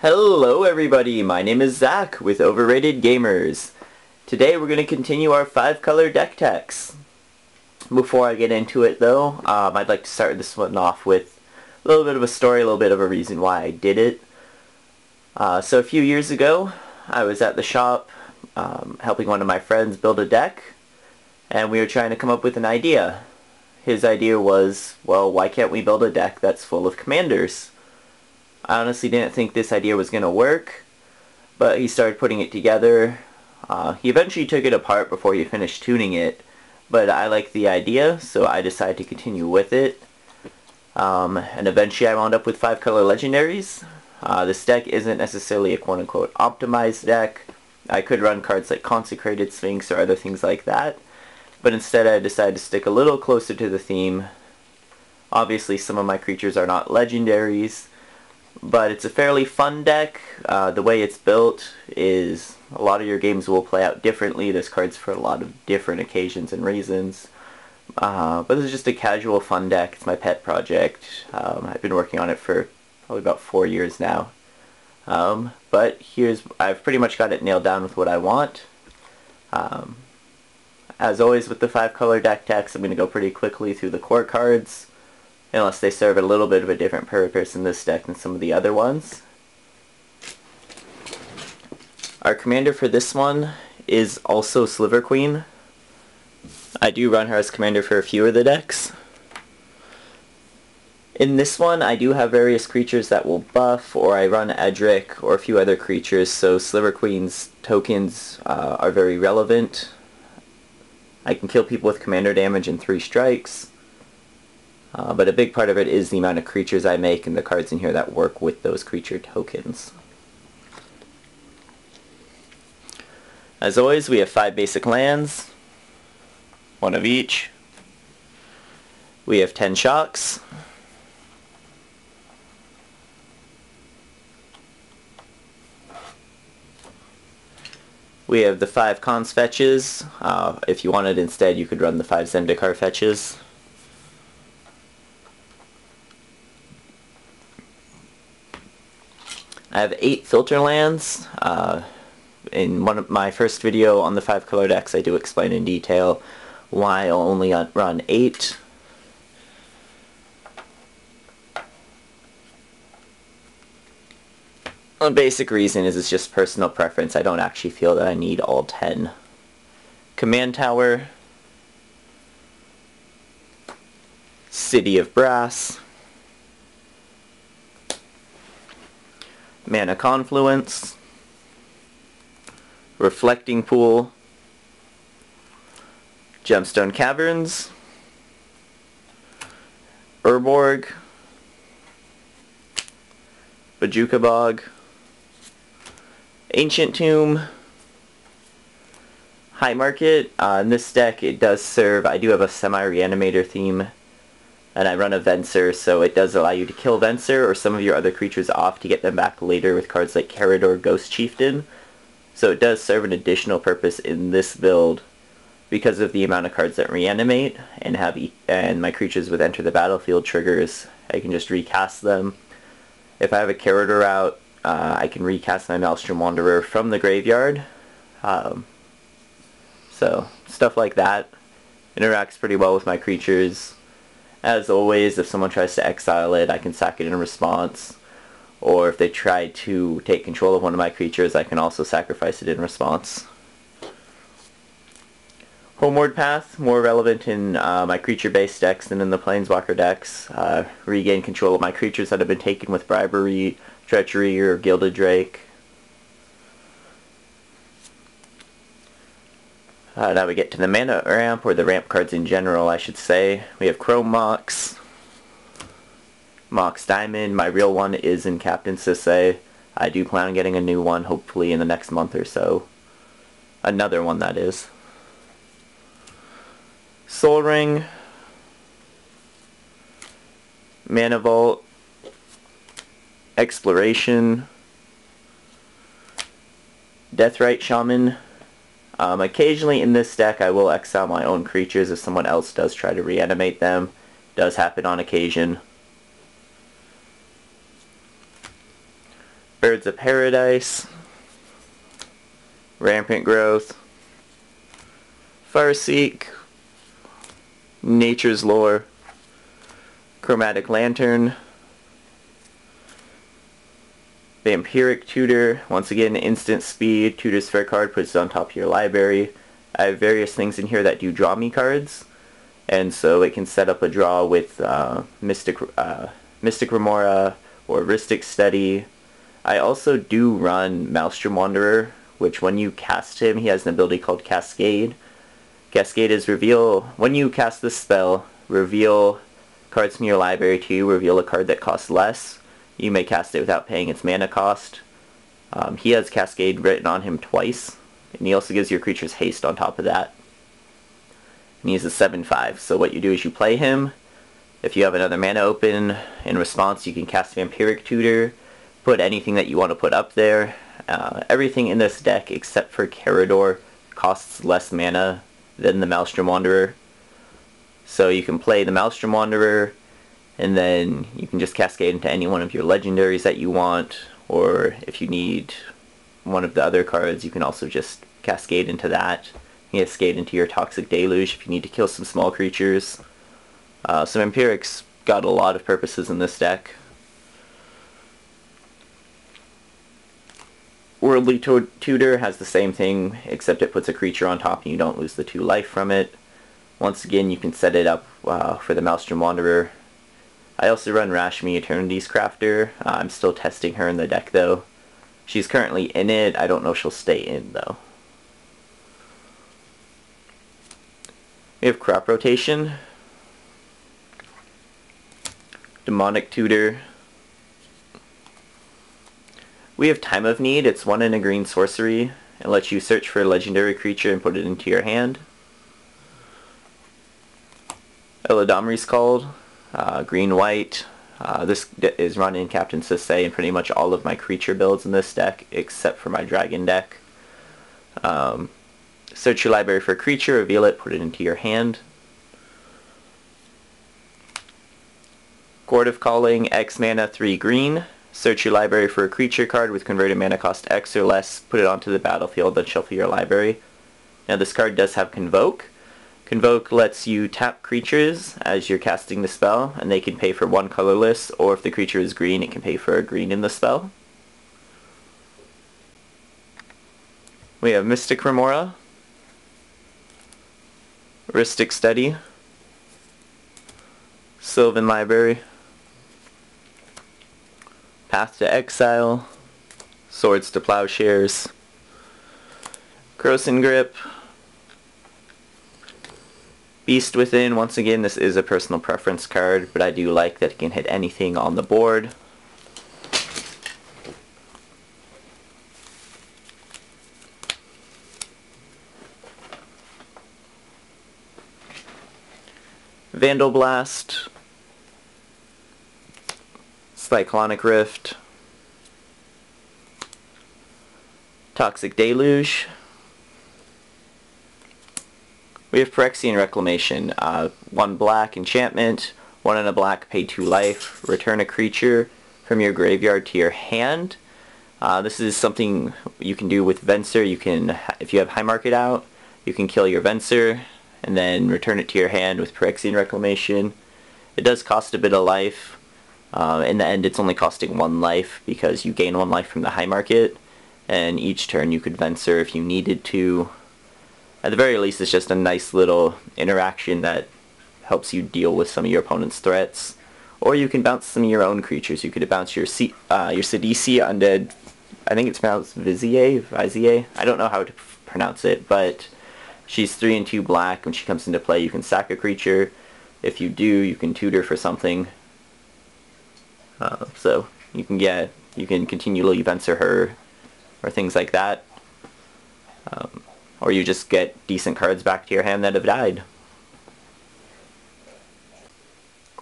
Hello everybody, my name is Zach with Overrated Gamers. Today we're going to continue our 5-color deck techs. Before I get into it though, I'd like to start this one off with a little bit of a story, a little bit of a reason why I did it. So a few years ago, I was at the shop helping one of my friends build a deck, and we were trying to come up with an idea. His idea was, well, why can't we build a deck that's full of commanders? I honestly didn't think this idea was going to work, but he started putting it together. He eventually took it apart before he finished tuning it, but I liked the idea, so I decided to continue with it. And eventually I wound up with 5-color Legendaries. This deck isn't necessarily a quote-unquote optimized deck. I could run cards like Consecrated Sphinx or other things like that, but instead I decided to stick a little closer to the theme. Obviously some of my creatures are not Legendaries, but it's a fairly fun deck. The way it's built is a lot of your games will play out differently. There's cards for a lot of different occasions and reasons. But this is just a casual fun deck. It's my pet project. I've been working on it for probably about 4 years now. But I've pretty much got it nailed down with what I want. As always with the 5-color deck techs, I'm going to go pretty quickly through the core cards, unless they serve a little bit of a different purpose in this deck than some of the other ones. Our commander for this one is also Sliver Queen. I do run her as commander for a few of the decks. In this one, I do have various creatures that will buff, or I run Edric or a few other creatures, so Sliver Queen's tokens are very relevant. I can kill people with commander damage in 3 strikes. But a big part of it is the amount of creatures I make and the cards in here that work with those creature tokens. As always, we have 5 basic lands, 1 of each. We have 10 shocks. We have the 5 Cons fetches. If you wanted instead, you could run the 5 Zendikar fetches. I have 8 filter lands. In my first video on the 5-color decks, I do explain in detail why I'll only run 8. The basic reason is it's just personal preference. I don't actually feel that I need all 10. Command Tower, City of Brass, Mana Confluence, Reflecting Pool, Gemstone Caverns, Urborg, Bojuka Bog, Ancient Tomb, High Market. In this deck it does serve, I do have a semi-reanimator theme, and I run a Venser, so it does allow you to kill Venser or some of your other creatures off to get them back later with cards like Carador Ghost Chieftain. So it does serve an additional purpose in this build because of the amount of cards that reanimate and my creatures with Enter the Battlefield triggers. I can just recast them. If I have a Carador out, I can recast my Maelstrom Wanderer from the graveyard. So stuff like that interacts pretty well with my creatures. As always, if someone tries to exile it, I can sack it in response. Or if they try to take control of one of my creatures, I can also sacrifice it in response. Homeward Path, more relevant in my creature-based decks than in the Planeswalker decks. Regain control of my creatures that have been taken with bribery, treachery, or Gilded Drake. Now we get to the mana ramp, or the ramp cards in general, I should say. We have Chrome Mox, Mox Diamond. My real one is in Captain Sisay. I do plan on getting a new one, hopefully in the next month or so. Another one, that is. Soul Ring, Mana Vault, Exploration, Deathrite Shaman. Occasionally in this deck I will exile my own creatures if someone else does try to reanimate them. Does happen on occasion. Birds of Paradise, Rampant Growth, Farseek, Nature's Lore, Chromatic Lantern, Vampiric Tutor, once again instant speed, tutors for a card, puts it on top of your library. I have various things in here that do draw me cards, and so it can set up a draw with Mystic Remora or Rhystic Study. I also do run Maelstrom Wanderer, which when you cast him, he has an ability called Cascade. Cascade is reveal, when you cast this spell, reveal cards from your library to you, reveal a card that costs less. You may cast it without paying its mana cost. He has Cascade written on him twice, and he also gives your creatures haste on top of that. And he's a 7/5, so what you do is you play him. If you have another mana open, in response you can cast Vampiric Tutor, put anything that you want to put up there. Everything in this deck except for Carador costs less mana than the Maelstrom Wanderer. So you can play the Maelstrom Wanderer, and then you can just cascade into any one of your legendaries that you want, or if you need one of the other cards, you can also just cascade into that. You can cascade into your Toxic Deluge if you need to kill some small creatures. So Vampiric's got a lot of purposes in this deck. Worldly Tutor has the same thing, except it puts a creature on top and you don't lose the 2 life from it. Once again, you can set it up for the Maelstrom Wanderer. I also run Rashmi, Eternity's Crafter. I'm still testing her in the deck though. She's currently in it. I don't know if she'll stay in though. We have Crop Rotation, Demonic Tutor. We have Time of Need. It's 1 and a green sorcery. It lets you search for a legendary creature and put it into your hand. Eladamri's Called, green-white. This is run in Captain Sisay in pretty much all of my creature builds in this deck, except for my dragon deck. Search your library for a creature, reveal it, put it into your hand. Chord of Calling, X mana, 3 green. Search your library for a creature card with converted mana cost X or less, put it onto the battlefield, then shuffle your library. Now this card does have Convoke. Convoke lets you tap creatures as you're casting the spell, and they can pay for 1 colorless, or if the creature is green, it can pay for a green in the spell. We have Mystic Remora, Rhystic Study, Sylvan Library, Path to Exile, Swords to Plowshares, Krosan Grip, Beast Within. Once again, this is a personal preference card, but I do like that it can hit anything on the board. Vandal Blast, Cyclonic Rift, Toxic Deluge. We have Phyrexian Reclamation, 1 black enchantment, 1 and a black, pay 2 life, return a creature from your graveyard to your hand. This is something you can do with Venser. You can, if you have High Market out, you can kill your Venser and then return it to your hand with Phyrexian Reclamation. It does cost a bit of life. In the end, it's only costing 1 life because you gain 1 life from the High Market, and each turn you could Venser if you needed to. At the very least, it's just a nice little interaction that helps you deal with some of your opponent's threats. Or you can bounce some of your own creatures. You could bounce your Sidisi Undead, I think it's pronounced Vizier. I don't know how to pronounce it, but she's 3 and 2 black. When she comes into play, you can sack a creature. If you do, you can tutor for something. So you can continually Venser her, or things like that. Or you just get decent cards back to your hand that have died.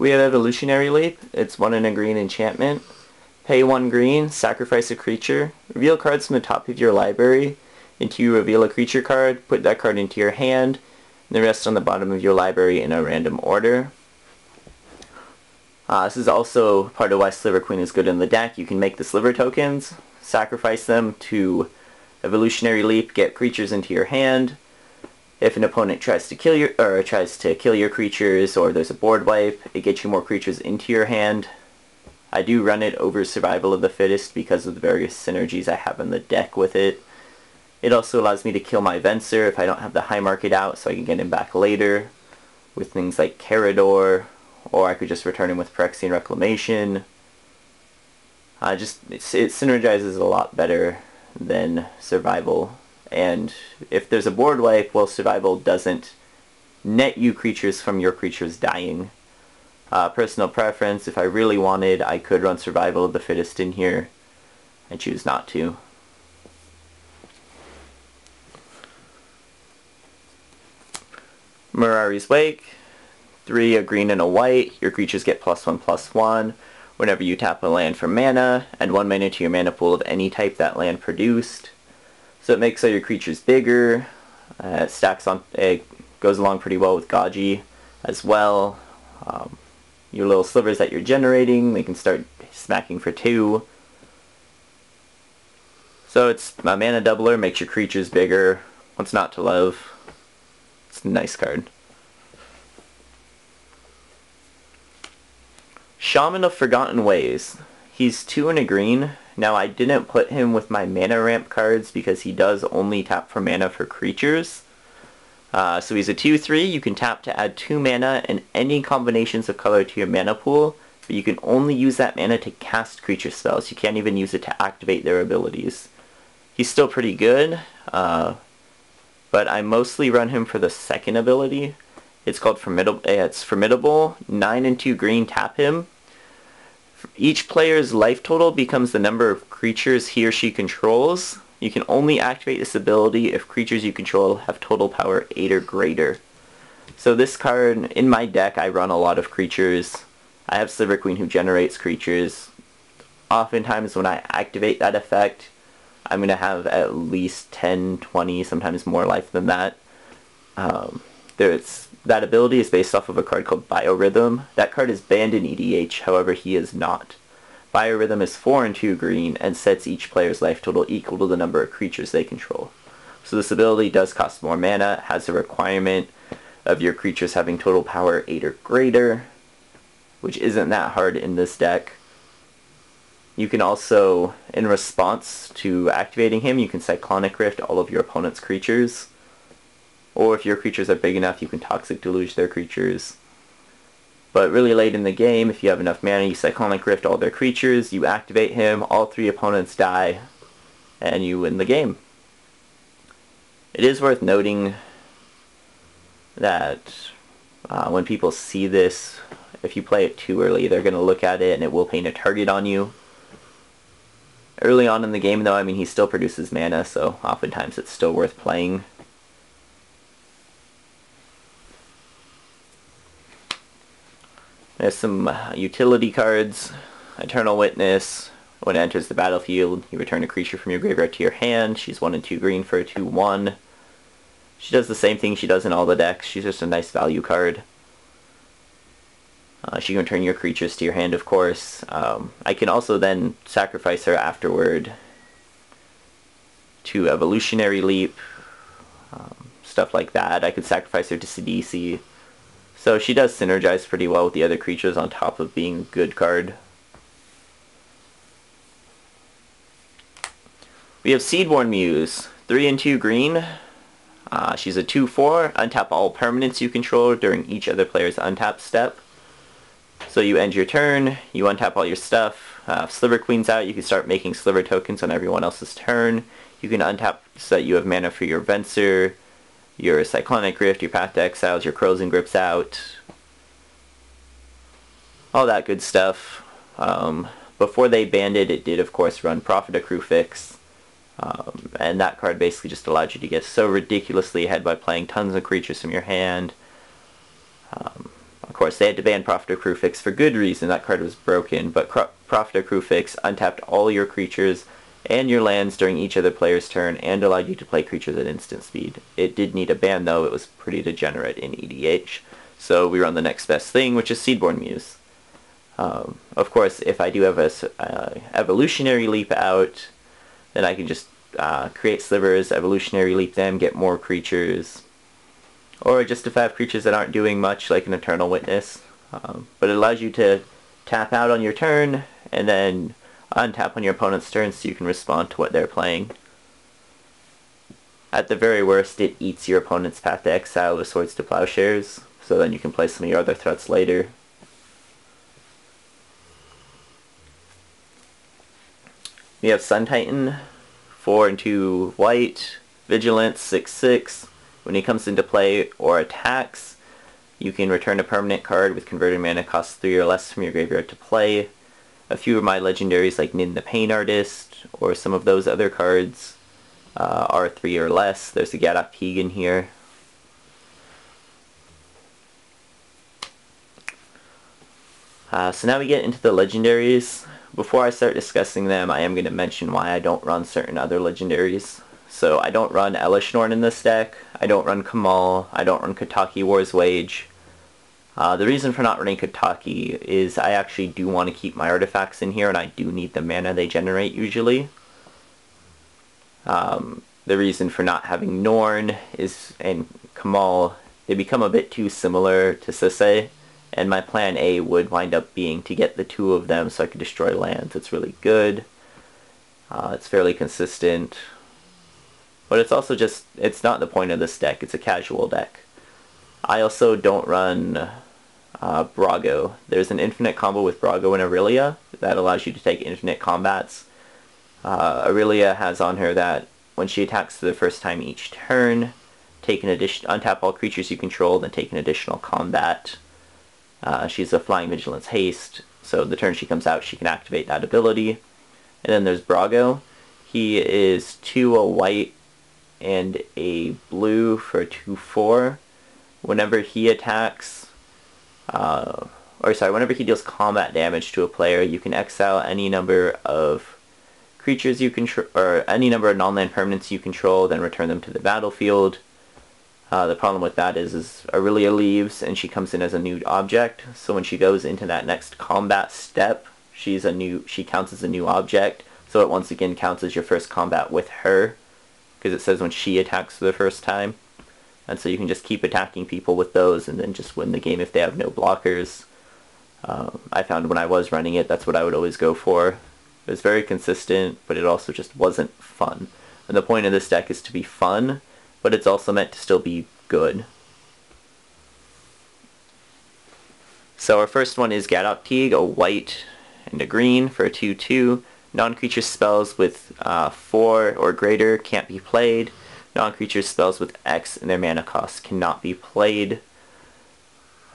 We have Evolutionary Leap. It's 1 and a green enchantment. Pay 1 green, sacrifice a creature, reveal cards from the top of your library until you reveal a creature card, put that card into your hand, and the rest on the bottom of your library in a random order. This is also part of why Sliver Queen is good in the deck. You can make the Sliver tokens, sacrifice them to Evolutionary Leap, get creatures into your hand. If an opponent tries to kill your creatures, or there's a board wipe, it gets you more creatures into your hand. I do run it over Survival of the Fittest because of the various synergies I have in the deck with it. It also allows me to kill my Venser if I don't have the High Market out, so I can get him back later with things like Carador, or I could just return him with Phyrexian Reclamation. It synergizes a lot better than Survival. And if there's a board wipe, well, Survival doesn't net you creatures from your creatures dying. Personal preference, if I really wanted, I could run Survival of the Fittest in here. I choose not to. Mirari's Wake, 3 a green and a white. Your creatures get +1/+1 whenever you tap a land for mana, and 1 mana to your mana pool of any type that land produced. So it makes all your creatures bigger. It goes along pretty well with Gaji as well. Your little slivers that you're generating, they can start smacking for 2. So it's a mana doubler, makes your creatures bigger. What's not to love? It's a nice card. Shaman of Forgotten Ways. He's 2 and a green. Now I didn't put him with my mana ramp cards because he does only tap for mana for creatures. So he's a 2/3. You can tap to add 2 mana and any combinations of color to your mana pool, but you can only use that mana to cast creature spells. You can't even use it to activate their abilities. He's still pretty good, but I mostly run him for the second ability. It's called Formidable. It's Formidable. 9 and 2 green, tap him. Each player's life total becomes the number of creatures he or she controls. You can only activate this ability if creatures you control have total power 8 or greater. So this card, in my deck, I run a lot of creatures. I have Sliver Queen who generates creatures. Oftentimes when I activate that effect, I'm going to have at least 10, 20, sometimes more life than that. That ability is based off of a card called Biorhythm. That card is banned in EDH, however he is not. Biorhythm is 4 and 2 green and sets each player's life total equal to the number of creatures they control. So this ability does cost more mana, has a requirement of your creatures having total power 8 or greater, which isn't that hard in this deck. You can also, in response to activating him, you can Cyclonic Rift all of your opponent's creatures. Or if your creatures are big enough, you can Toxic Deluge their creatures. But really late in the game, if you have enough mana, you Cyclonic Rift all their creatures, you activate him, all 3 opponents die, and you win the game. It is worth noting that when people see this, if you play it too early, they're going to look at it and it will paint a target on you. Early on in the game, though, I mean, he still produces mana, so oftentimes it's still worth playing. There's some utility cards. Eternal Witness. When it enters the battlefield, you return a creature from your graveyard to your hand. She's 1 and 2 green for a 2/1. She does the same thing she does in all the decks. She's just a nice value card. She can return your creatures to your hand, of course. I can also then sacrifice her afterward to Evolutionary Leap. Stuff like that. I could sacrifice her to Sidisi. So she does synergize pretty well with the other creatures on top of being a good card. We have Seedborn Muse, 3 and 2 green. She's a 2/4. Untap all permanents you control during each other player's untap step. So you end your turn, you untap all your stuff. If Sliver Queen's out, you can start making Sliver tokens on everyone else's turn. You can untap so that you have mana for your Venser, your Cyclonic Rift, your Path to Exiles, your Crows and Grips out. All that good stuff. Before they banned it, it did of course run Prophet of Crucifix. And that card basically just allowed you to get so ridiculously ahead by playing tons of creatures from your hand. Of course, they had to ban Prophet of Crucifix for good reason. That card was broken, but Prophet of Crucifix untapped all your creatures and your lands during each other player's turn and allowed you to play creatures at instant speed. It did need a ban, though. It was pretty degenerate in EDH. So we run the next best thing, which is Seedborn Muse. Of course, if I do have a Evolutionary Leap out, then I can just create slivers, evolutionary leap them, get more creatures. Or just if I have creatures that aren't doing much, like an Eternal Witness. But it allows you to tap out on your turn, and then untap on your opponent's turn so you can respond to what they're playing. At the very worst, it eats your opponent's Path to Exile with Swords to Plowshares, so then you can play some of your other threats later. We have Sun Titan, 4 and 2 white, Vigilance, 6/6. When he comes into play or attacks, you can return a permanent card with converted mana cost 3 or less from your graveyard to play. A few of my legendaries like Nin the Pain Artist, or some of those other cards, are 3 or less. There's a Gaddock Teeg in here. So now we get into the legendaries. Before I start discussing them, I am going to mention why I don't run certain other legendaries. So I don't run Elishnorn in this deck, I don't run Kamal, I don't run Kataki War's Wage. The reason for not running Kataki is I actually do want to keep my artifacts in here, and I do need the mana they generate usually. The reason for not having Norn is, and Kamal, they become a bit too similar to Sisay, and my plan A would wind up being to get the two of them so I could destroy lands. It's really good, it's fairly consistent, but it's also just, it's not the point of this deck, it's a casual deck. I also don't run Brago. There's an infinite combo with Brago and Aurelia that allows you to take infinite combats. Aurelia has on her that when she attacks for the first time each turn, untap all creatures you control, then take an additional combat. She's a Flying Vigilance Haste, so the turn she comes out she can activate that ability. And then there's Brago. He is 2 a white and a blue for 2/4. Whenever he attacks, whenever he deals combat damage to a player, you can exile any number of creatures you control, or any number of non-land permanents you control, then return them to the battlefield. The problem with that is Aurelia leaves and she comes in as a new object, so when she goes into that next combat step, she counts as a new object, so it once again counts as your first combat with her, because it says when she attacks for the first time. And so you can just keep attacking people with those and then just win the game if they have no blockers. I found when I was running it, that's what I would always go for. It was very consistent, but it also just wasn't fun. And the point of this deck is to be fun, but it's also meant to still be good. So our first one is Gaddock Teeg, a white and a green for a 2/2. Non-creature spells with 4 or greater can't be played. Non-creature spells with X in their mana cost cannot be played.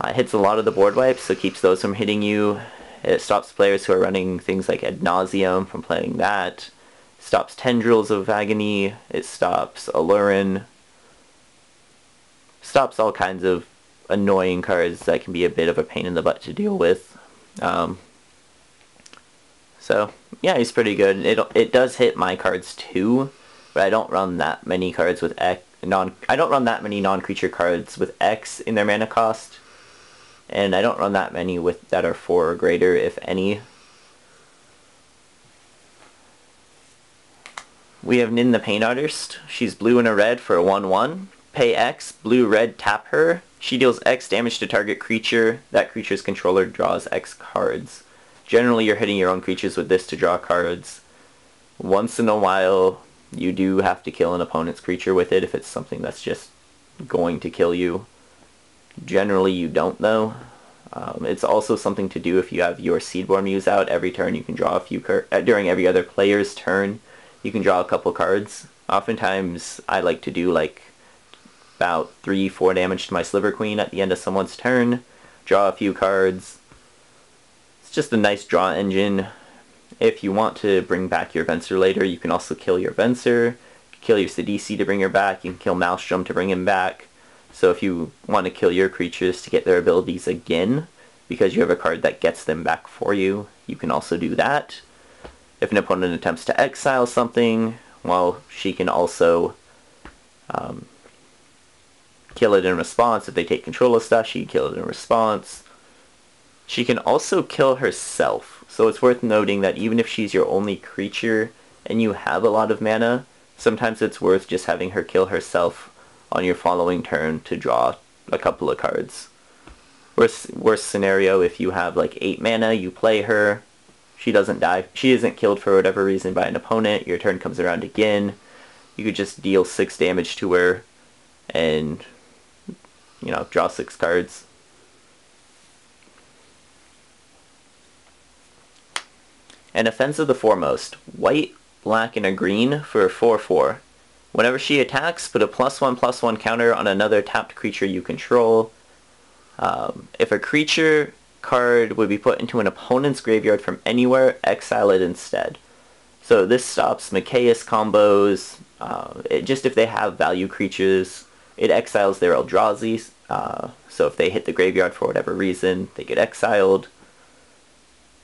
It hits a lot of the board wipes, so keeps those from hitting you. It stops players who are running things like Ad Nauseam from playing that. It stops Tendrils of Agony. It stops Allurin. Stops all kinds of annoying cards that can be a bit of a pain in the butt to deal with. So yeah, he's pretty good. It does hit my cards too, but I don't run that many cards with I don't run that many non-creature cards with X in their mana cost, and I don't run that many that are 4 or greater, if any. We have Nin the Pain Artist. She's blue and a red for a 1/1. Pay X, blue, red, tap her. She deals X damage to target creature. That creature's controller draws X cards. Generally, you're hitting your own creatures with this to draw cards. Once in a while, you do have to kill an opponent's creature with it if it's something that's just going to kill you. Generally, you don't, though. It's also something to do if you have your Seedborn Muse out. Every turn you can draw a few cards. During every other player's turn, you can draw a couple cards. Oftentimes, I like to do like about 3-4 damage to my Sliver Queen at the end of someone's turn. Draw a few cards. It's just a nice draw engine. If you want to bring back your Venser later, you can also kill your Venser, kill your Sidisi to bring her back, you can kill Maelstrom to bring him back. So if you want to kill your creatures to get their abilities again, because you have a card that gets them back for you, you can also do that. If an opponent attempts to exile something, well, she can also kill it in response. If they take control of stuff, she can kill it in response. She can also kill herself. So it's worth noting that even if she's your only creature and you have a lot of mana, sometimes it's worth just having her kill herself on your following turn to draw a couple of cards. Worst scenario, if you have like 8 mana, you play her, she doesn't die, she isn't killed for whatever reason by an opponent, your turn comes around again, you could just deal 6 damage to her and, you know, draw 6 cards. Anafenza the Foremost. White, black, and a green for a 4/4. Whenever she attacks, put a +1/+1 counter on another tapped creature you control. If a creature card would be put into an opponent's graveyard from anywhere, exile it instead. So this stops Mikaeus combos, just if they have value creatures, it exiles their Eldrazi, so if they hit the graveyard for whatever reason, they get exiled.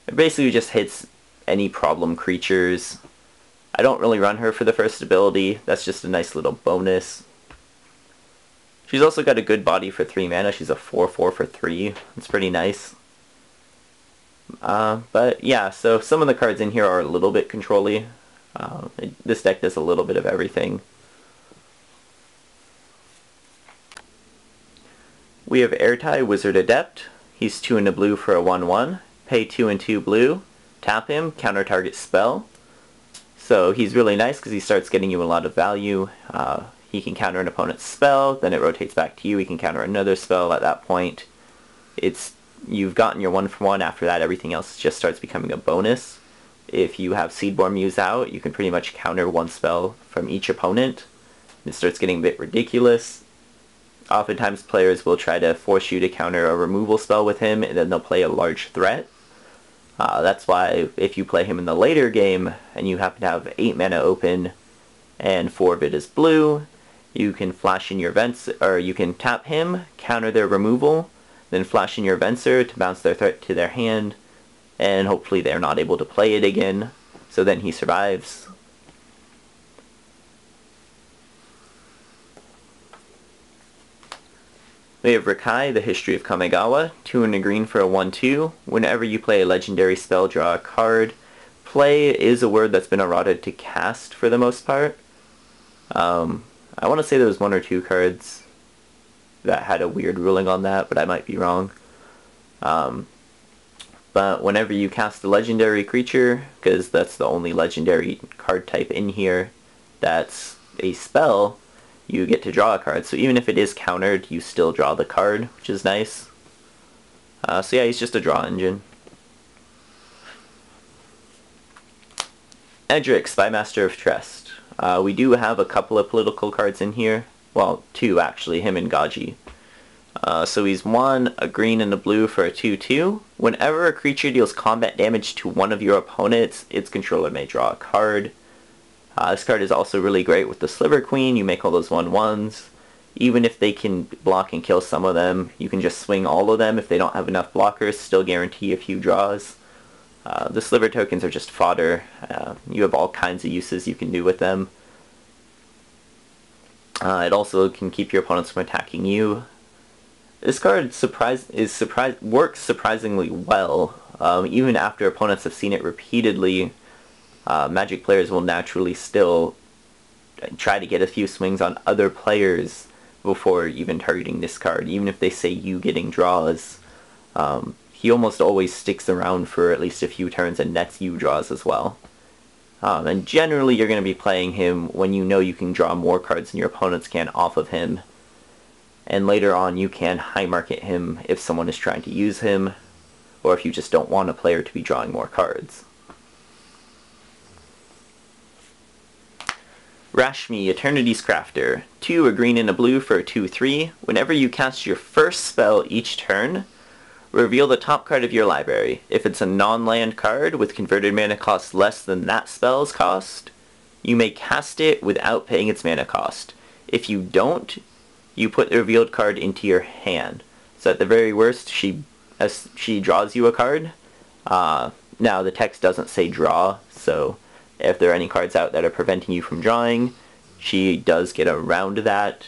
It basically just hits any problem creatures. I don't really run her for the first ability, that's just a nice little bonus. She's also got a good body for 3 mana, she's a 4/4 for 3, it's pretty nice. But yeah, so some of the cards in here are a little bit control-y. This deck does a little bit of everything. We have Airtie Wizard Adept. He's 2 and a blue for a 1/1. Pay 2 and 2 blue. Tap him, counter target spell. So he's really nice because he starts getting you a lot of value. He can counter an opponent's spell, then it rotates back to you. He can counter another spell at that point. You've gotten your 1/1. After that, everything else just starts becoming a bonus. If you have Seedborn Muse out, you can pretty much counter one spell from each opponent. It starts getting a bit ridiculous. Oftentimes players will try to force you to counter a removal spell with him, and then they'll play a large threat. That's why if you play him in the later game, and you happen to have 8 mana open, and 4 of it is blue, you can flash in your or you can tap him, counter their removal, then flash in your Venser to bounce their threat to their hand, and hopefully they're not able to play it again, so then he survives. We have Rikai, the History of Kamigawa, 2 and a green for a 1/2. Whenever you play a legendary spell, draw a card. Play is a word that's been errated to cast for the most part. I want to say there was 1 or 2 cards that had a weird ruling on that, but I might be wrong. But whenever you cast a legendary creature, because that's the only legendary card type in here that's a spell, you get to draw a card. So even if it is countered, you still draw the card, which is nice. So yeah, he's just a draw engine. Edric, Spymaster of Trest. We do have a couple of political cards in here. Well, 2 actually, him and Gaji. So he's 1, a green and a blue for a 2/2. Whenever a creature deals combat damage to one of your opponents, its controller may draw a card. This card is also really great with the Sliver Queen. You make all those 1/1s. Even if they can block and kill some of them, you can just swing all of them. If they don't have enough blockers, still guarantee a few draws. The Sliver tokens are just fodder. You have all kinds of uses you can do with them. It also can keep your opponents from attacking you. This card works surprisingly well. Even after opponents have seen it repeatedly, Magic players will naturally still try to get a few swings on other players before even targeting this card. Even if they say you getting draws, he almost always sticks around for at least a few turns and nets you draws as well. And generally you're going to be playing him when you know you can draw more cards than your opponents can off of him. And later on you can high market him if someone is trying to use him, or if you just don't want a player to be drawing more cards. Rashmi, Eternity's Crafter. 2, a green and a blue for a 2/3. Whenever you cast your first spell each turn, reveal the top card of your library. If it's a non-land card with converted mana cost less than that spell's cost, you may cast it without paying its mana cost. If you don't, you put the revealed card into your hand. So at the very worst, she draws you a card. Now the text doesn't say draw, so if there are any cards out that are preventing you from drawing, she does get around that.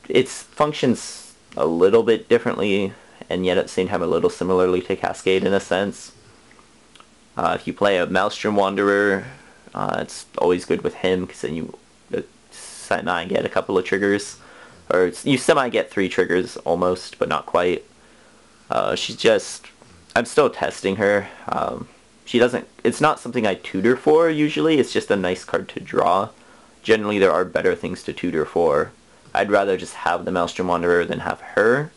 It functions a little bit differently, and yet at the same time a little similarly to Cascade in a sense. If you play a Maelstrom Wanderer, it's always good with him, because then you semi get a couple of triggers. Or you semi get 3 triggers almost, but not quite. She's just... I'm still testing her. She doesn't... It's not something I tutor for, usually. It's just a nice card to draw. Generally, there are better things to tutor for. I'd rather just have the Maelstrom Wanderer than have her.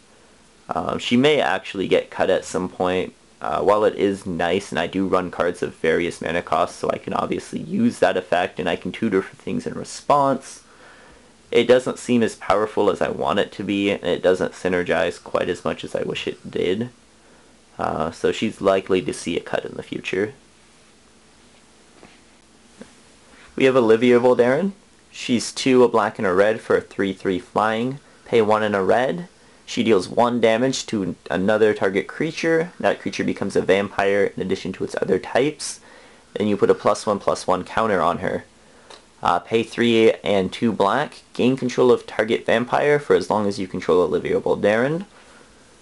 She may actually get cut at some point. While it is nice, and I do run cards of various mana costs, so I can obviously use that effect, and I can tutor for things in response, it doesn't seem as powerful as I want it to be, and it doesn't synergize quite as much as I wish it did. So she's likely to see a cut in the future. We have Olivia Voldaren. She's 2, a black and a red for a 3/3 flying. Pay 1 and a red. She deals 1 damage to another target creature. That creature becomes a vampire in addition to its other types. Then you put a +1/+1 counter on her. Pay 3 and 2 black. Gain control of target vampire for as long as you control Olivia Voldaren.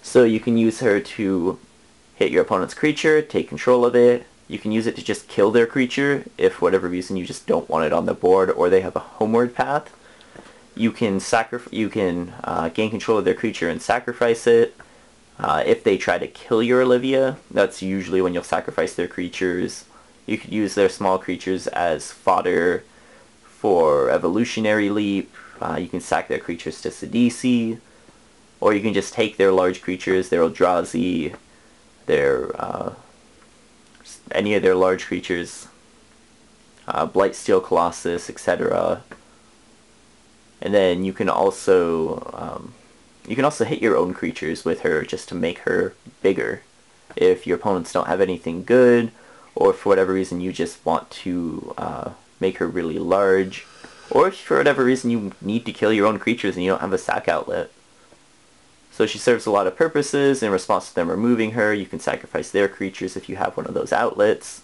So you can use her to hit your opponent's creature, take control of it. You can use it to just kill their creature if for whatever reason you just don't want it on the board, or they have a Homeward Path. You can gain control of their creature and sacrifice it. If they try to kill your Olivia, that's usually when you'll sacrifice their creatures. You could use their small creatures as fodder for Evolutionary Leap. You can sack their creatures to Sidisi. Or you can just take their large creatures, their Eldrazi, any of their large creatures, Blightsteel Colossus, etc. And then you can also hit your own creatures with her just to make her bigger. If your opponents don't have anything good, or for whatever reason you just want to make her really large, or if for whatever reason you need to kill your own creatures and you don't have a sack outlet. So she serves a lot of purposes. In response to them removing her, you can sacrifice their creatures if you have one of those outlets.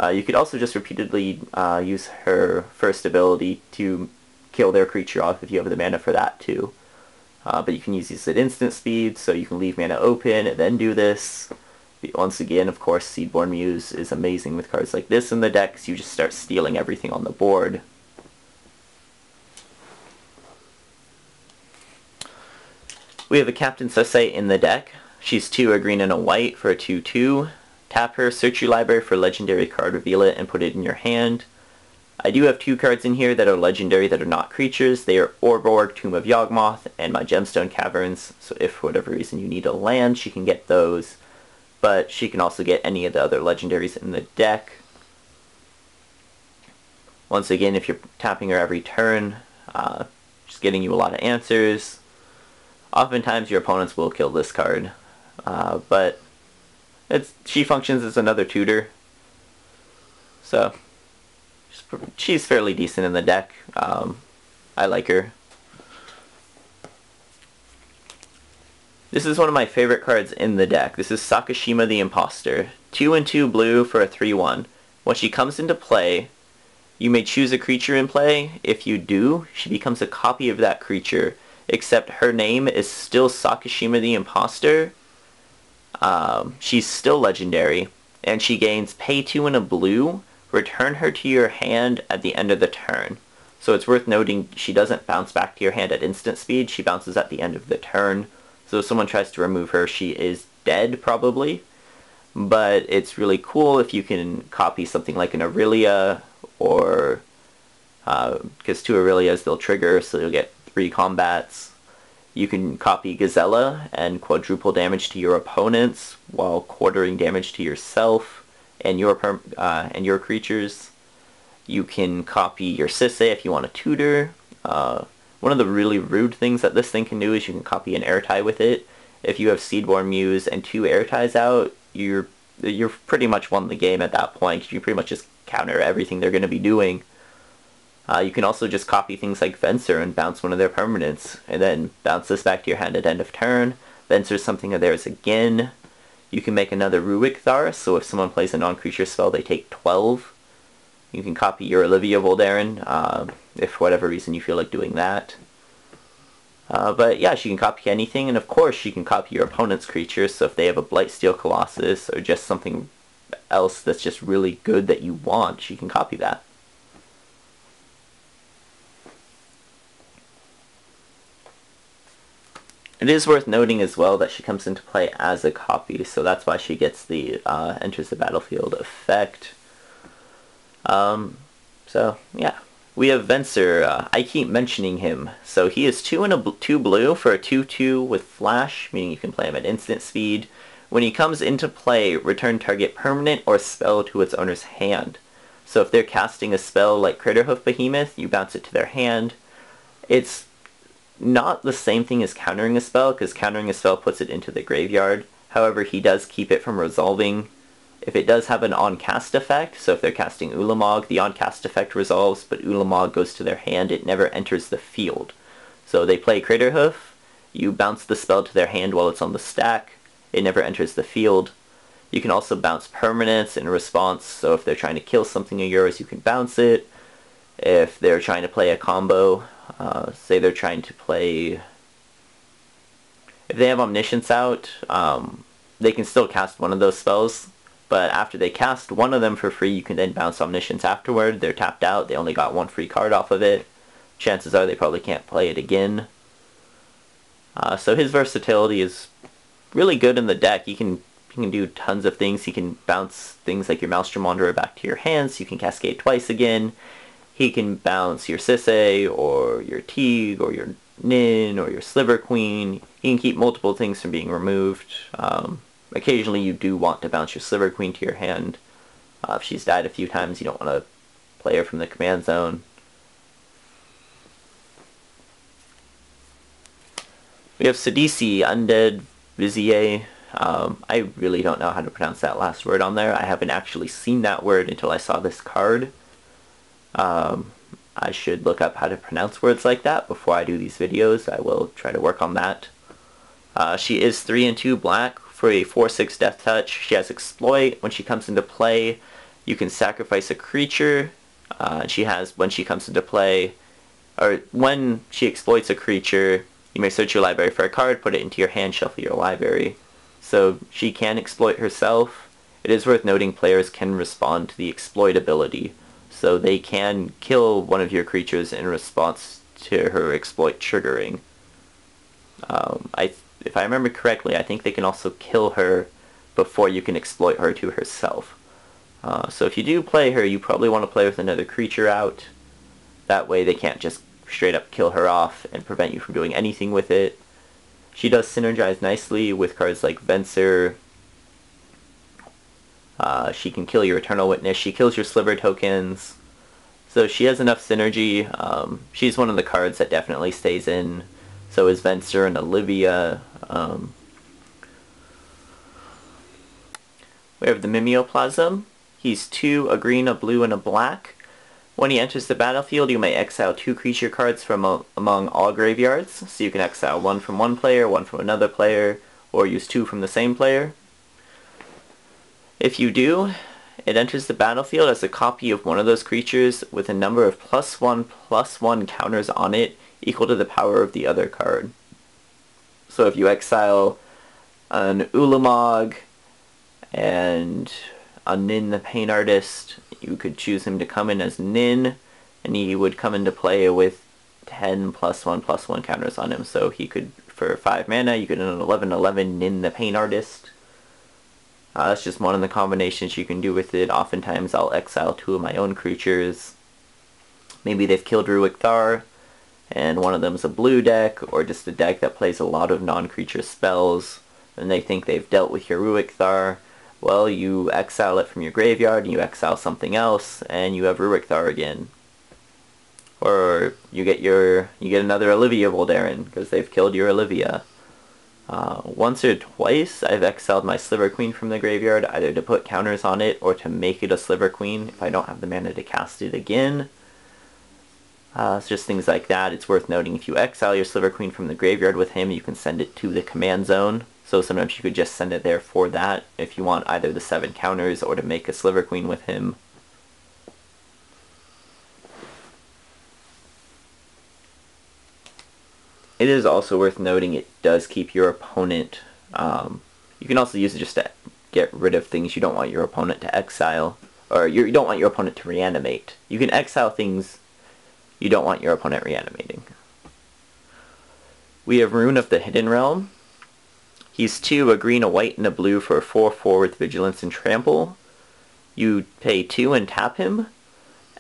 You could also just repeatedly use her first ability to kill their creature off if you have the mana for that too. But you can use these at instant speed, so you can leave mana open and then do this. Once again, of course, Seedborn Muse is amazing with cards like this in the deck, because you just start stealing everything on the board. We have a Captain Sisay in the deck. She's 2, a green and a white for a 2/2. Tap her, search your library for a legendary card, reveal it, and put it in your hand. I do have 2 cards in here that are legendary that are not creatures. They are Urborg, Tomb of Yawgmoth, and my Gemstone Caverns. So if for whatever reason you need a land, she can get those. But she can also get any of the other legendaries in the deck. Once again, if you're tapping her every turn, just getting you a lot of answers. Oftentimes your opponents will kill this card, but she functions as another tutor, so she's fairly decent in the deck. I like her. This is one of my favorite cards in the deck. This is Sakashima the Imposter. 2 and 2 blue for a 3/1. When she comes into play, you may choose a creature in play. If you do, she becomes a copy of that creature, except her name is still Sakashima the Imposter. She's still legendary, and she gains pay 2 and a blue, return her to your hand at the end of the turn. So it's worth noting she doesn't bounce back to your hand at instant speed, she bounces at the end of the turn. So if someone tries to remove her, she is dead probably. But it's really cool if you can copy something like an Aurelia, or because 2 Aurelias they'll trigger, so you'll get 3 combats. You can copy Gazella and quadruple damage to your opponents while quartering damage to yourself and your creatures. You can copy your Sisay if you want to tutor. One of the really rude things that this thing can do is you can copy an airtie with it. If you have Seedborn Muse and 2 airties out, you're pretty much won the game at that point. You pretty much just counter everything they're going to be doing. You can also just copy things like Venser and bounce one of their permanents, and then bounce this back to your hand at end of turn. Venser something of theirs again. You can make another Rurik Thar, so if someone plays a non-creature spell, they take 12. You can copy your Olivia Voldaren, if for whatever reason you feel like doing that. But yeah, she can copy anything, and of course she can copy your opponent's creatures, so if they have a Blightsteel Colossus, or just something else that's just really good that you want, she can copy that. It is worth noting as well that she comes into play as a copy, so that's why she gets the enters the battlefield effect. So yeah, we have Venser. I keep mentioning him. So he is 2 blue for a 2/2 with flash, meaning you can play him at instant speed. When he comes into play, return target permanent or spell to its owner's hand. So if they're casting a spell like Critterhoof Behemoth, you bounce it to their hand. It's not the same thing as countering a spell, because countering a spell puts it into the graveyard. However, he does keep it from resolving. If it does have an on-cast effect, so if they're casting Ulamog, the on-cast effect resolves, but Ulamog goes to their hand, it never enters the field. So they play Critterhoof, you bounce the spell to their hand while it's on the stack, it never enters the field. You can also bounce permanents in response, so if they're trying to kill something of yours, you can bounce it. If they're trying to play a combo, say they're trying to play... If they have Omniscience out, they can still cast one of those spells, but after they cast one of them for free, you can then bounce Omniscience afterward. They're tapped out, they only got 1 free card off of it. Chances are they probably can't play it again. So his versatility is really good in the deck. He can do tons of things. He can bounce things like your Maelstrom Wanderer back to your hands. You can Cascade twice again. He can bounce your Sisay, or your Teeg, or your Nin, or your Sliver Queen. He can keep multiple things from being removed. Occasionally you do want to bounce your Sliver Queen to your hand. If she's died a few times, you don't want to play her from the command zone. We have Sidisi, Undead Vizier. I really don't know how to pronounce that last word on there. I haven't actually seen that word until I saw this card. I should look up how to pronounce words like that before I do these videos. I will try to work on that. She is 3 and 2 black for a 4/6 death touch. She has exploit. When she comes into play, you can sacrifice a creature. She has, when she comes into play, or when she exploits a creature, you may search your library for a card, put it into your hand, shuffle your library. So she can exploit herself. It is worth noting players can respond to the exploit ability. So they can kill one of your creatures in response to her exploit triggering. If I remember correctly, I think they can also kill her before you can exploit her to herself. So if you do play her, you probably want to play with another creature out. That way they can't just straight up kill her off and prevent you from doing anything with it. She does synergize nicely with cards like Venser. She can kill your Eternal Witness. She kills your Sliver tokens. So she has enough synergy. She's one of the cards that definitely stays in. So is Venser and Olivia. We have the Mimeoplasm. He's 2, a green, a blue, and a black. When he enters the battlefield, you may exile 2 creature cards from among all graveyards. So you can exile 1 from one player, 1 from another player, or use 2 from the same player. If you do, it enters the battlefield as a copy of one of those creatures with a number of +1/+1 counters on it equal to the power of the other card. So if you exile an Ulamog and a Nin the Pain Artist, you could choose him to come in as Nin, and he would come into play with 10 +1/+1 counters on him. So he could, for 5 mana, you could an 11/11 Nin the Pain Artist. That's just one of the combinations you can do with it. Oftentimes I'll exile 2 of my own creatures. Maybe they've killed Ruik Thar, and one of them's a blue deck, or just a deck that plays a lot of non-creature spells, and they think they've dealt with your Ruik Thar. Well, you exile it from your graveyard, and you exile something else, and you have Ruik Thar again. Or you get another Olivia Voldaren, because they've killed your Olivia. Once or twice I've exiled my Sliver Queen from the graveyard, either to put counters on it or to make it a Sliver Queen if I don't have the mana to cast it again. It's just things like that. It's worth noting, if you exile your Sliver Queen from the graveyard with him, you can send it to the command zone. So sometimes you could just send it there for that if you want either the 7 counters or to make a Sliver Queen with him. It is also worth noting it does keep your opponent, you can also use it just to get rid of things you don't want your opponent to exile, or you don't want your opponent to reanimate. You can exile things you don't want your opponent reanimating. We have Rune of the Hidden Realm. He's 2, a green, a white, and a blue for a 4/4 with Vigilance and Trample. You pay 2 and tap him.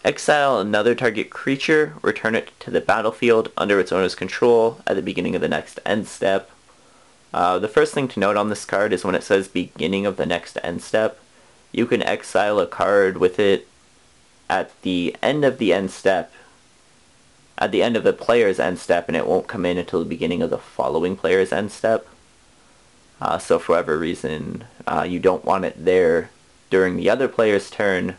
Exile another target creature, return it to the battlefield under its owner's control at the beginning of the next end step. The first thing to note on this card is when it says beginning of the next end step, you can exile a card with it at the end of the end step, at the end of the player's end step, and it won't come in until the beginning of the following player's end step. So for whatever reason, you don't want it there during the other player's turn.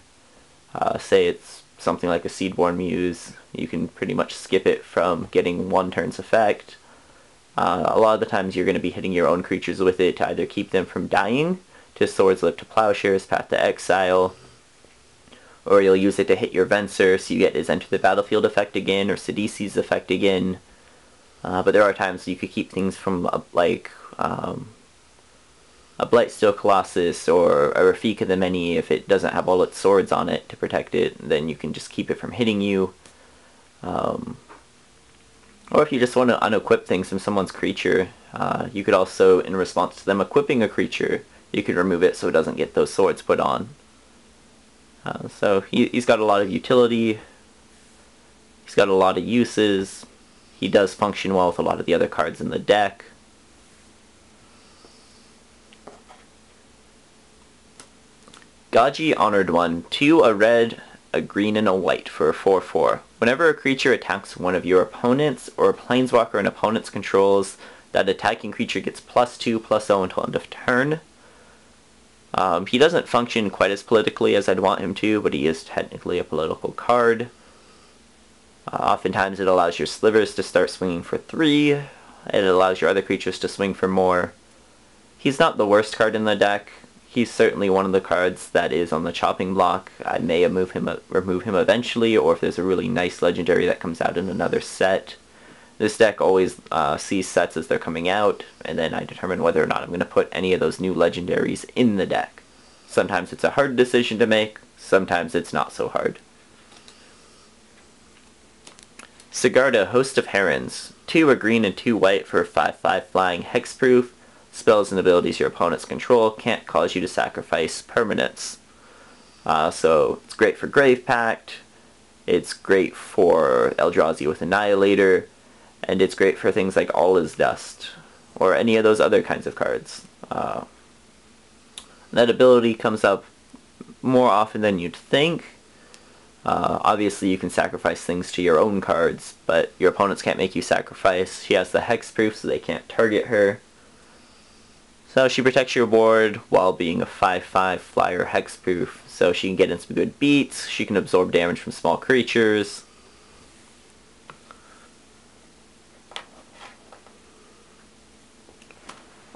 Say it's something like a Seedborn Muse, you can pretty much skip it from getting one turn's effect. A lot of the times you're going to be hitting your own creatures with it to either keep them from dying, to Swords Lift to Plowshares, Path to Exile, or you'll use it to hit your Venser so you get his Enter the Battlefield effect again, or Sidisi's effect again. But there are times you could keep things from like a Blightsteel Colossus or a Rafika the Many. If it doesn't have all its swords on it to protect it, then you can just keep it from hitting you. Or if you just want to unequip things from someone's creature, you could also, in response to them equipping a creature, you could remove it so it doesn't get those swords put on. So he's got a lot of utility, he's got a lot of uses, he does function well with a lot of the other cards in the deck. Gaji Honored One, 2, a red, a green, and a white for a 4/4. Whenever a creature attacks one of your opponents or a planeswalker an opponent's controls, that attacking creature gets +2/+0 until end of turn. He doesn't function quite as politically as I'd want him to, but he is technically a political card. Oftentimes it allows your slivers to start swinging for 3. It allows your other creatures to swing for more. He's not the worst card in the deck. He's certainly one of the cards that is on the chopping block. I may remove him eventually, or if there's a really nice legendary that comes out in another set. This deck always sees sets as they're coming out, and then I determine whether or not I'm going to put any of those new legendaries in the deck. Sometimes it's a hard decision to make, sometimes it's not so hard. Sigarda, Host of Herons. 2, a green and 2 white for a 5/5 flying hexproof. Spells and abilities your opponents control can't cause you to sacrifice permanents. So it's great for Grave Pact, it's great for Eldrazi with Annihilator, and it's great for things like All Is Dust, or any of those other kinds of cards. That ability comes up more often than you'd think. Obviously you can sacrifice things to your own cards, but your opponents can't make you sacrifice. She has the hexproof, so they can't target her. So she protects your board while being a 5/5 flyer hexproof, so she can get in some good beats, she can absorb damage from small creatures.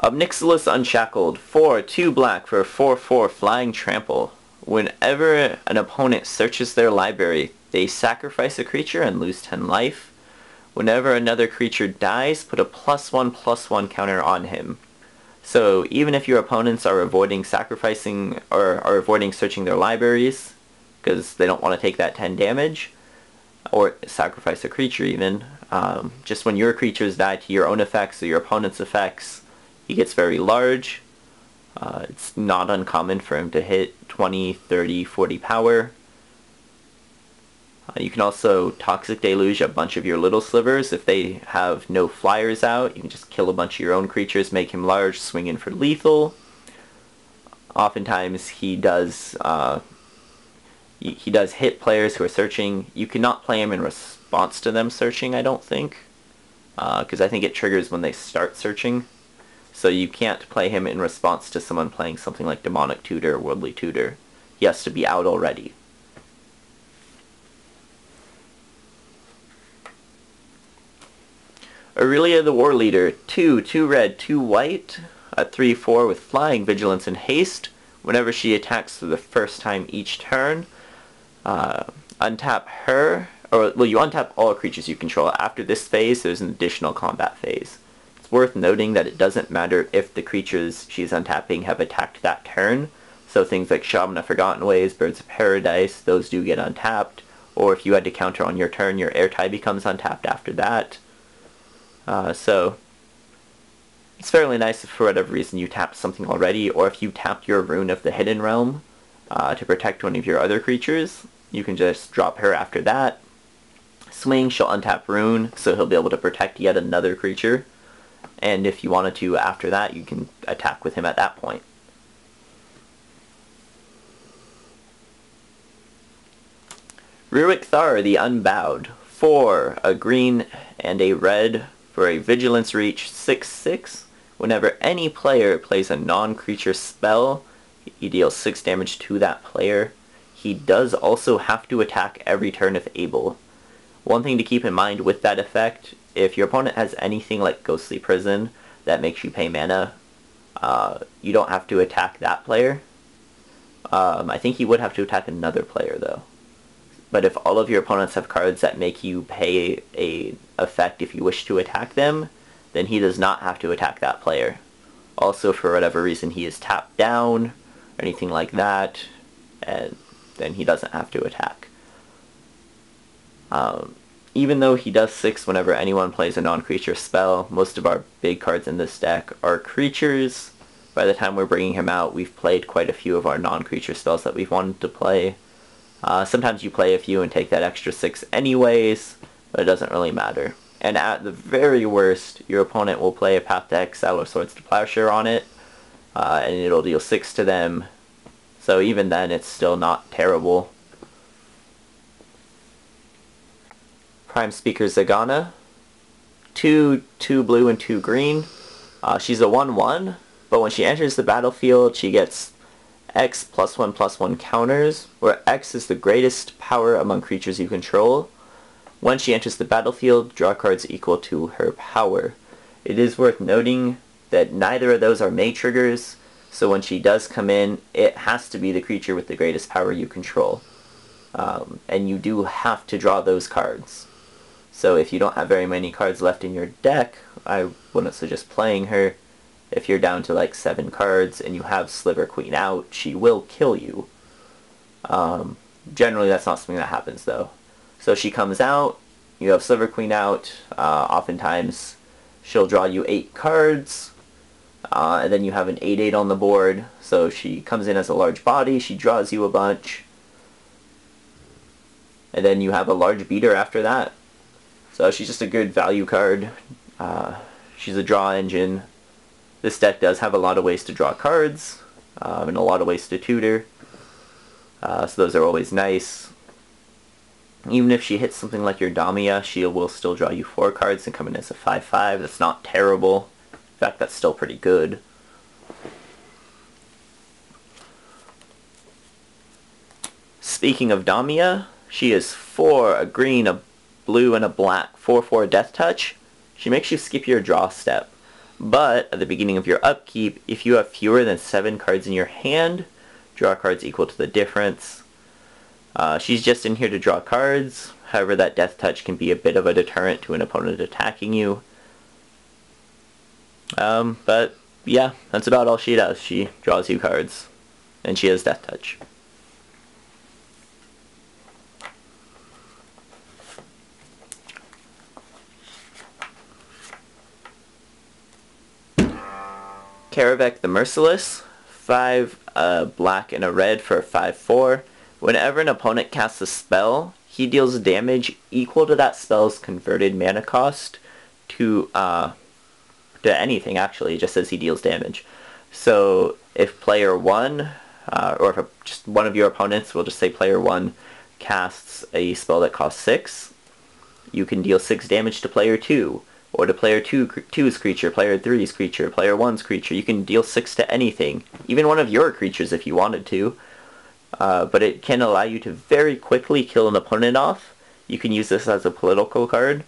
Obnixilis Unshackled, 4, 2 black for a 4/4 flying trample. Whenever an opponent searches their library, they sacrifice a creature and lose 10 life. Whenever another creature dies, put a +1/+1 counter on him. So even if your opponents are avoiding sacrificing or are avoiding searching their libraries because they don't want to take that 10 damage or sacrifice a creature even, just when your creatures die to your own effects or your opponent's effects, he gets very large. It's not uncommon for him to hit 20, 30, 40 power. You can also Toxic Deluge a bunch of your little slivers. If they have no flyers out, you can just kill a bunch of your own creatures, make him large, swing in for lethal. Oftentimes he does hit players who are searching. You cannot play him in response to them searching, I don't think, because I think it triggers when they start searching. So you can't play him in response to someone playing something like Demonic Tutor or Worldly Tutor. He has to be out already. Aurelia the Warleader, 2, 2 red, 2 white, a 3/4 with flying, vigilance, and haste. Whenever she attacks for the first time each turn, untap her, or well, you untap all creatures you control. After this phase, there's an additional combat phase. It's It's worth noting that it doesn't matter if the creatures she's untapping have attacked that turn. So things like Shaman of Forgotten Ways, Birds of Paradise, those do get untapped. Or if you had to counter on your turn, your Airtie becomes untapped after that. So it's fairly nice if for whatever reason you tapped something already, or if you tapped your Rune of the Hidden Realm to protect one of your other creatures, you can just drop her after that. Swing, she'll untap Rune, so he'll be able to protect yet another creature. And if you wanted to after that, you can attack with him at that point. Rurik Thar, the Unbowed. 4, a green and a red for a Vigilance Reach 6/6. Whenever any player plays a non-creature spell, he deals 6 damage to that player. He does also have to attack every turn if able. One thing to keep in mind with that effect, if your opponent has anything like Ghostly Prison that makes you pay mana, you don't have to attack that player. I think he would have to attack another player though. But if all of your opponents have cards that make you pay a effect if you wish to attack them, then he does not have to attack that player. Also, for whatever reason he is tapped down, or anything like that, and then he doesn't have to attack. Even though he does 6 whenever anyone plays a non-creature spell, most of our big cards in this deck are creatures. By the time we're bringing him out, we've played quite a few of our non-creature spells that we've wanted to play. Sometimes you play a few and take that extra 6 anyways, but it doesn't really matter. And at the very worst, your opponent will play a Path to Exile or Swords to Plowshare on it, and it'll deal 6 to them. So even then, it's still not terrible. Prime Speaker Zagana. 2 blue and 2 green. She's a 1/1, but when she enters the battlefield, she gets X +1/+1 counters, where X is the greatest power among creatures you control. When she enters the battlefield, draw cards equal to her power. It is worth noting that neither of those are May triggers, so when she does come in, it has to be the creature with the greatest power you control. And you do have to draw those cards. So if you don't have very many cards left in your deck, I wouldn't suggest playing her. If you're down to like 7 cards and you have Sliver Queen out, she will kill you. Generally that's not something that happens though. So she comes out, you have Sliver Queen out, oftentimes she'll draw you 8 cards, and then you have an 8/8 on the board, so she comes in as a large body, she draws you a bunch, and then you have a large beater after that. So she's just a good value card. She's a draw engine. This deck does have a lot of ways to draw cards, and a lot of ways to tutor, so those are always nice. Even if she hits something like your Damia, she will still draw you 4 cards and come in as a 5/5. That's not terrible. In fact, that's still pretty good. Speaking of Damia, she is 4, a green, a blue, and a black. 4/4 Death Touch. She makes you skip your draw step. But at the beginning of your upkeep, if you have fewer than 7 cards in your hand, draw cards equal to the difference. She's just in here to draw cards. However, that Death Touch can be a bit of a deterrent to an opponent attacking you. But yeah, that's about all she does. She draws you cards, and she has Death Touch. Karavek the Merciless. 5 black and a red for a 5/4. Whenever an opponent casts a spell, he deals damage equal to that spell's converted mana cost to anything, actually. It just says he deals damage. So if player 1, or if just one of your opponents, we'll just say player 1, casts a spell that costs 6, you can deal 6 damage to player 2, or to player 2's creature, player 3's creature, player 1's creature. You can deal 6 to anything, even one of your creatures if you wanted to. But it can allow you to very quickly kill an opponent off. You can use this as a political card.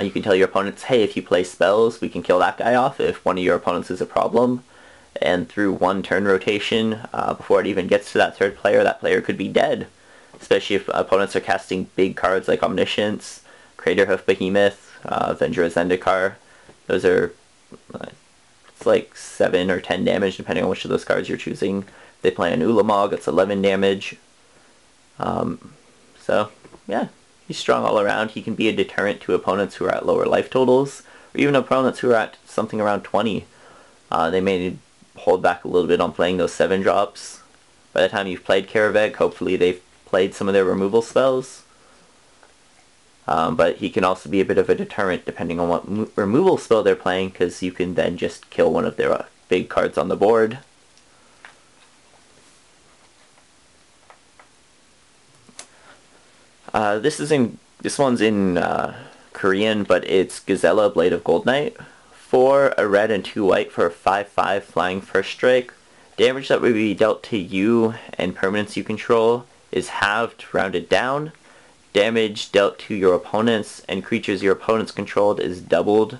You can tell your opponents, hey, if you play spells, we can kill that guy off if one of your opponents is a problem. And through one turn rotation, before it even gets to that third player, that player could be dead. Especially if opponents are casting big cards like Omniscience, Craterhoof Behemoth, Avenger of Zendikar. Those are, it's like 7 or 10 damage depending on which of those cards you're choosing. If they play an Ulamog, it's 11 damage. So, yeah, he's strong all around. He can be a deterrent to opponents who are at lower life totals, or even opponents who are at something around 20. They may hold back a little bit on playing those 7 drops. By the time you've played Karaveg, hopefully they've played some of their removal spells. But he can also be a bit of a deterrent depending on what removal spell they're playing, because you can then just kill one of their big cards on the board. This one's in Korean, but it's Gazella, Blade of Gold Knight. 4, a red and 2 white for a 5/5 flying first strike. Damage that would be dealt to you and permanents you control is halved, rounded down. Damage dealt to your opponents and creatures your opponents controlled is doubled,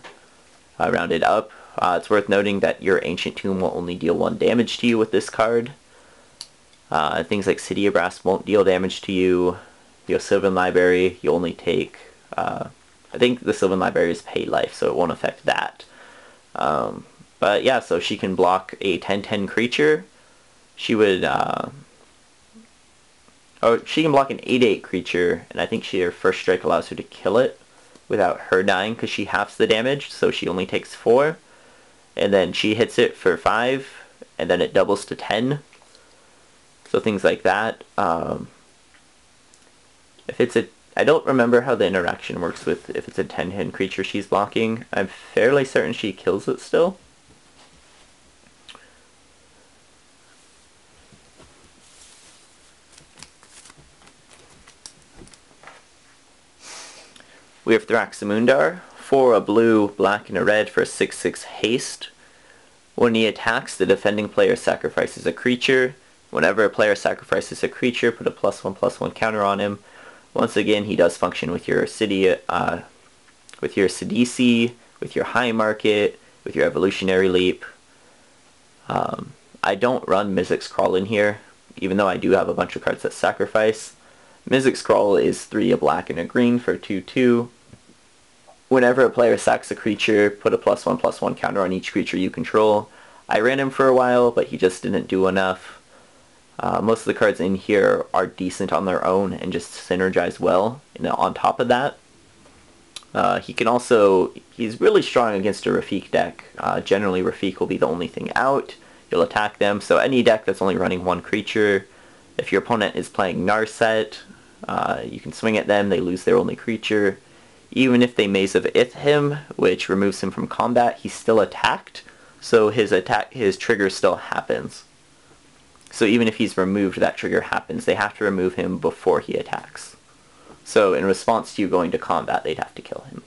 rounded up. It's worth noting that your Ancient Tomb will only deal 1 damage to you with this card. Things like City of Brass won't deal damage to you. Your Sylvan Library, you only take, I think the Sylvan Library is pay life, so it won't affect that. But yeah, so she can block a 10/10 creature. She would, she can block an 8/8 creature, and I think her first strike allows her to kill it without her dying, because she halves the damage, so she only takes 4. And then she hits it for 5, and then it doubles to 10. So things like that. I don't remember how the interaction works with if it's a 10/10 creature she's blocking. I'm fairly certain she kills it still. We have Thraxamundar, 4 a blue, black, and a red for a 6/6 haste. When he attacks, the defending player sacrifices a creature. Whenever a player sacrifices a creature, put a +1/+1 counter on him. Once again, he does function with your city, with your Sidisi, with your High Market, with your Evolutionary Leap. I don't run Mizzix Crawl in here, even though I do have a bunch of cards that sacrifice. Mizzix Crawl is 3 a black and a green for 2/2. Whenever a player sacks a creature, put a +1/+1 counter on each creature you control. I ran him for a while, but he just didn't do enough. Most of the cards in here are decent on their own and just synergize well. And on top of that, he's really strong against a Rafik deck. Generally, Rafik will be the only thing out. You'll attack them, so any deck that's only running 1 creature, if your opponent is playing Narset, you can swing at them, they lose their only creature. Even if they Maze of Ith him, which removes him from combat, he's still attacked, so his trigger still happens. So even if he's removed, that trigger happens. They have to remove him before he attacks. So in response to you going to combat, they'd have to kill him.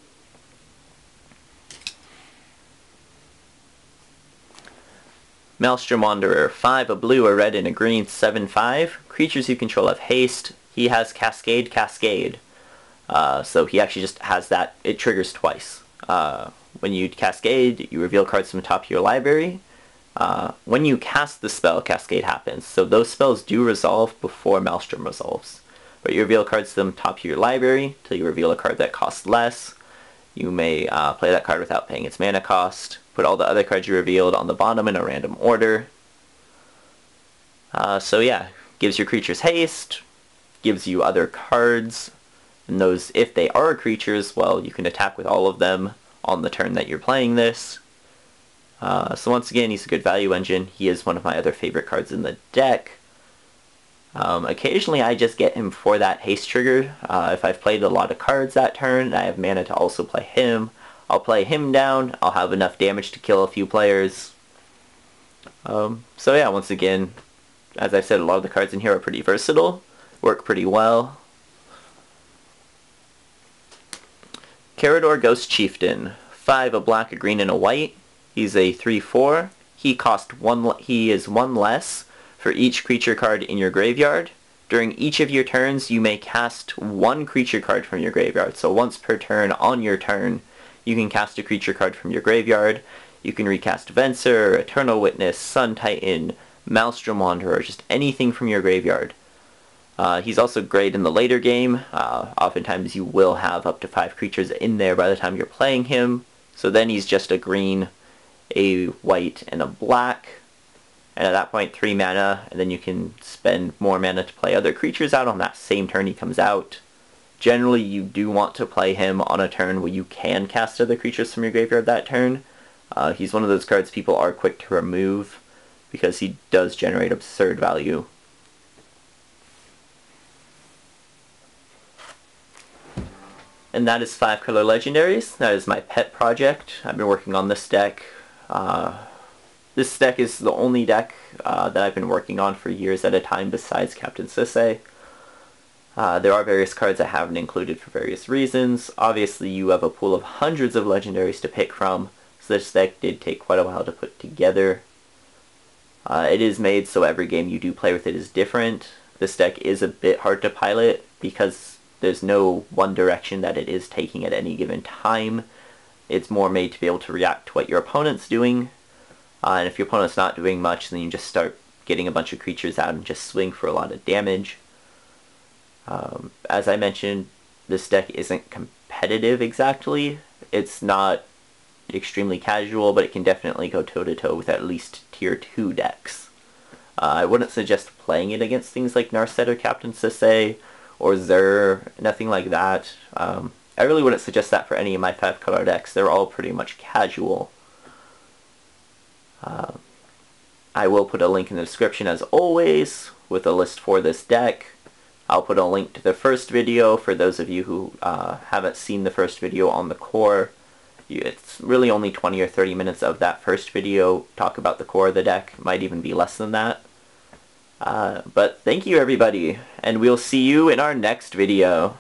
Maelstrom Wanderer, 5 a blue, a red, and a green, 7/5. Creatures you control have haste. He has Cascade, Cascade. So he actually just has that. It triggers twice. When you Cascade, you reveal cards from the top of your library. When you cast the spell, Cascade happens. So those spells do resolve before Maelstrom resolves. But you reveal cards from the top of your library till you reveal a card that costs less. You may play that card without paying its mana cost. Put all the other cards you revealed on the bottom in a random order. So yeah, gives your creatures haste, gives you other cards, and those, if they are creatures, well, you can attack with all of them on the turn that you're playing this. So once again, he's a good value engine. He is one of my other favorite cards in the deck. Occasionally I just get him for that haste trigger. If I've played a lot of cards that turn and I have mana to also play him, I'll play him down. I'll have enough damage to kill a few players. So yeah, once again, as I've said, a lot of the cards in here are pretty versatile, work pretty well. Carador Ghost Chieftain, 5 a black, a green, and a white. He's a 3/4. He is 1 less for each creature card in your graveyard. During each of your turns, you may cast 1 creature card from your graveyard. So once per turn on your turn, you can cast a creature card from your graveyard. You can recast Venser, Eternal Witness, Sun Titan, Maelstrom Wanderer, just anything from your graveyard. He's also great in the later game. Oftentimes you will have up to 5 creatures in there by the time you're playing him. So then he's just a green, a white, and a black. And at that point, 3 mana, and then you can spend more mana to play other creatures out on that same turn he comes out. Generally, you do want to play him on a turn where you can cast other creatures from your graveyard that turn. He's one of those cards people are quick to remove, because he does generate absurd value. And that is 5-color Legendaries. That is my pet project. I've been working on this deck. This deck is the only deck that I've been working on for years at a time besides Captain Sisay. There are various cards I haven't included for various reasons. Obviously you have a pool of hundreds of Legendaries to pick from, so this deck did take quite a while to put together. It is made so every game you do play with it is different. This deck is a bit hard to pilot because there's no one direction that it is taking at any given time. It's more made to be able to react to what your opponent's doing. And if your opponent's not doing much, then you just start getting a bunch of creatures out and just swing for a lot of damage. As I mentioned, this deck isn't competitive exactly. It's not extremely casual, but it can definitely go toe-to-toe with at least tier 2 decks. I wouldn't suggest playing it against things like Narset or Captain Sisay or Zur, nothing like that. I really wouldn't suggest that for any of my 5-color decks. They're all pretty much casual. I will put a link in the description as always with a list for this deck. I'll put a link to the first video for those of you who haven't seen the first video on the core. It's really only 20 or 30 minutes of that first video talk about the core of the deck. Might even be less than that. But thank you everybody, and we'll see you in our next video.